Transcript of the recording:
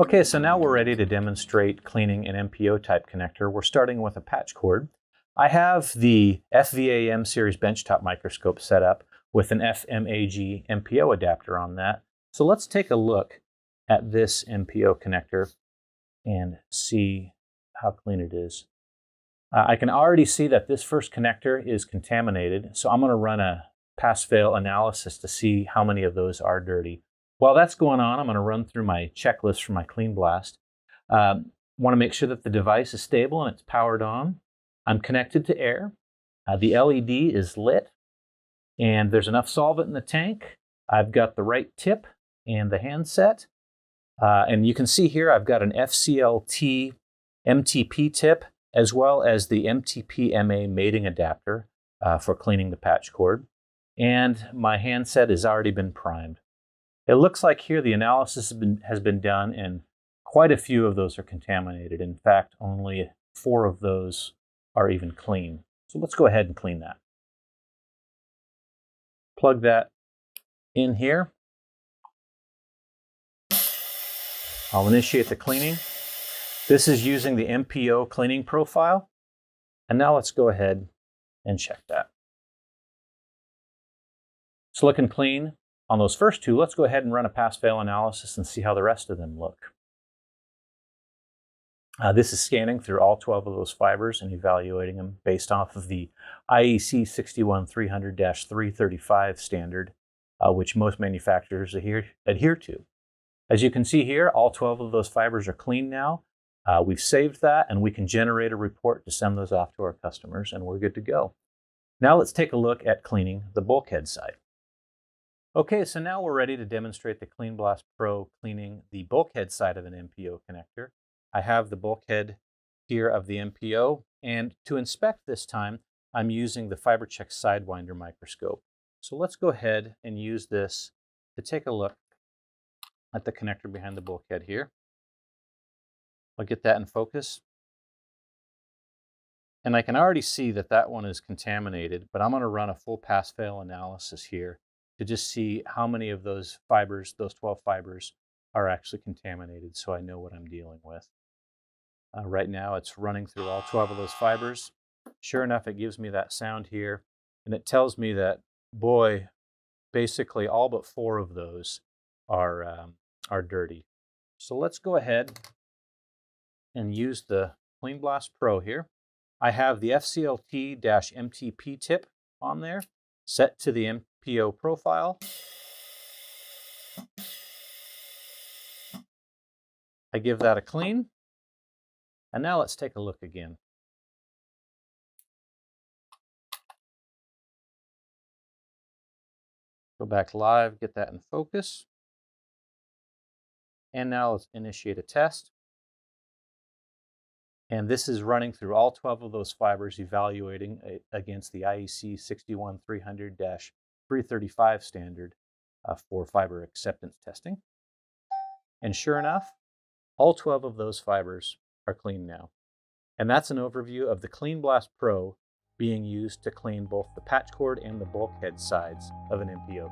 Okay, so now we're ready to demonstrate cleaning an MPO type connector. We're starting with a patch cord. I have the FVAI series benchtop microscope set up with an FMAG MPO adapter on that. So let's take a look at this MPO connector and see how clean it is. I can already see that this first connector is contaminated, so I'm going to run a pass-fail analysis to see how many of those are dirty. While that's going on, I'm going to run through my checklist for my CleanBlast. Want to make sure that the device is stable and it's powered on. I'm connected to air. The LED is lit, and there's enough solvent in the tank. I've got the right tip and the handset. And you can see here I've got an FCLT MTP tip as well as the MTP MA mating adapter for cleaning the patch cord. And my handset has already been primed. It looks like here the analysis has been done and quite a few of those are contaminated. In fact, only 4 of those are even clean. So let's go ahead and clean that. Plug that in here. I'll initiate the cleaning. This is using the MPO cleaning profile. And now let's go ahead and check that. It's looking clean on those first 2. Let's go ahead and run a pass-fail analysis and see how the rest of them look. This is scanning through all 12 of those fibers and evaluating them based off of the IEC 61300-335 standard, which most manufacturers adhere to. As you can see here, all 12 of those fibers are clean now. We've saved that, and we can generate a report to send those off to our customers, and we're good to go. Now let's take a look at cleaning the bulkhead side. Okay, so now we're ready to demonstrate the CleanBlastPRO cleaning the bulkhead side of an MPO connector. I have the bulkhead here of the MPO, and to inspect this time, I'm using the FiberChek Sidewinder Microscope. So let's go ahead and use this to take a look at the connector behind the bulkhead here. I'll get that in focus. And I can already see that that one is contaminated, but I'm going to run a full pass-fail analysis here to just see how many of those fibers, those 12 fibers, are actually contaminated so I know what I'm dealing with. Right now it's running through all 12 of those fibers. Sure enough, it gives me that sound here, and it tells me that, boy, basically all but 4 of those are dirty. So let's go ahead and use the CleanBlastPRO here. I have the FCLT-MTP tip on there, set to the MPO profile. I give that a clean. And now let's take a look again. Go back live, get that in focus. And now let's initiate a test. And this is running through all 12 of those fibers, evaluating against the IEC 61300-335 standard for fiber acceptance testing. And sure enough, all 12 of those fibers are clean now. And that's an overview of the CleanBlastPRO being used to clean both the patch cord and the bulkhead sides of an MPO.